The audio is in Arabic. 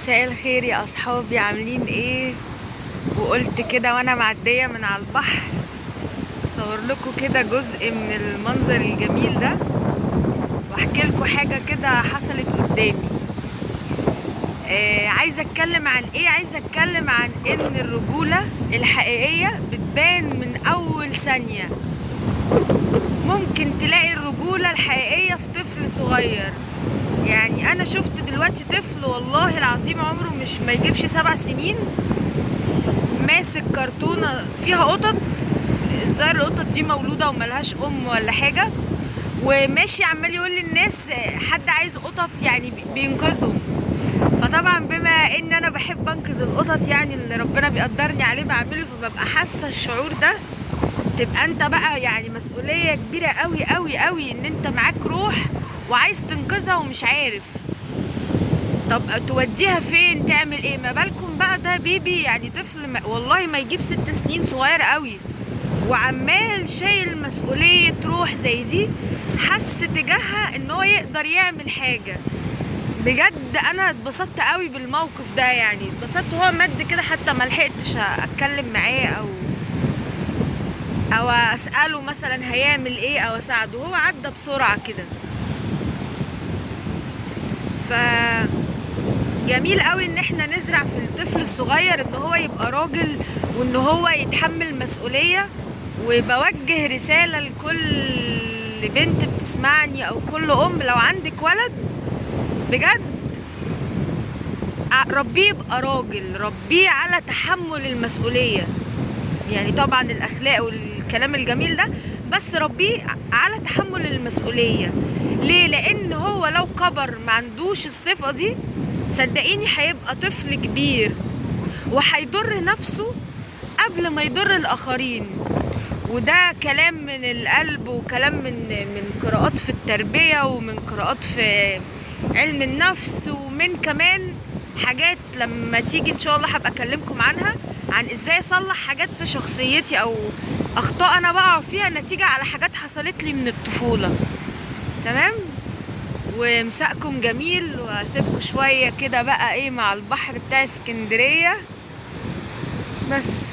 مساء الخير يا اصحابي، عاملين ايه؟ وقلت كده وانا معديه من على البحر اصور لكم كده جزء من المنظر الجميل ده، واحكي لكم حاجه كده حصلت قدامي. عايزه اتكلم عن ايه؟ عايزه اتكلم عن ان الرجوله الحقيقيه بتبان من اول ثانيه. ممكن تلاقي الرجوله الحقيقيه في طفل صغير. يعني انا شفت دلوقتي طفل والله العظيم عمره مش ما يجيبش 7 سنين، ماسك كرتونة فيها قطط. الظاهر القطط دي مولودة وملهاش ام ولا حاجة، وماشي عمال يقول للناس حد عايز قطط، يعني بينقذهم. فطبعا بما ان انا بحب انقذ القطط، يعني اللي ربنا بيقدرني عليه بعمله، فببقى حاسة الشعور ده. تبقى انت بقى يعني مسؤولية كبيرة قوي قوي قوي، ان انت معاك روح وعايز تنقذها ومش عارف طب توديها فين، تعمل ايه؟ ما بالكم بقى ده بيبي، يعني طفل والله ما يجيب 6 سنين، صغير قوي، وعمال شايل مسؤولية روح زي دي، حس تجاهها ان هو يقدر يعمل حاجة. بجد انا اتبسطت قوي بالموقف ده، يعني اتبسطت. هو مد كده حتى ما لحقتش اتكلم معاه او اساله مثلا هيعمل ايه او اساعده، هو عدى بسرعة كده. ف جميل قوي ان احنا نزرع في الطفل الصغير ان هو يبقى راجل، وان هو يتحمل مسؤولية. وبوجه رسالة لكل بنت بتسمعني او كل ام، لو عندك ولد بجد ربيه يبقى راجل، ربيه على تحمل المسؤولية. يعني طبعا الاخلاق والكلام الجميل ده، بس ربيه على تحمل المسؤولية. ليه؟ لان هو لو كبر ما عندوش الصفة دي، صدقيني هيبقى طفل كبير وهيضر نفسه قبل ما يضر الاخرين. وده كلام من القلب، وكلام من قراءات في التربية، ومن قراءات في علم النفس، ومن كمان حاجات لما تيجي ان شاء الله هبقى اكلمكم عنها، عن ازاي اصلح حاجات في شخصيتي او اخطاء انا بقع فيها نتيجة على حاجات حصلت لي من الطفولة. تمام؟ ومساءكم جميل، واسيبكم شوية كده بقى ايه مع البحر بتاع اسكندرية بس.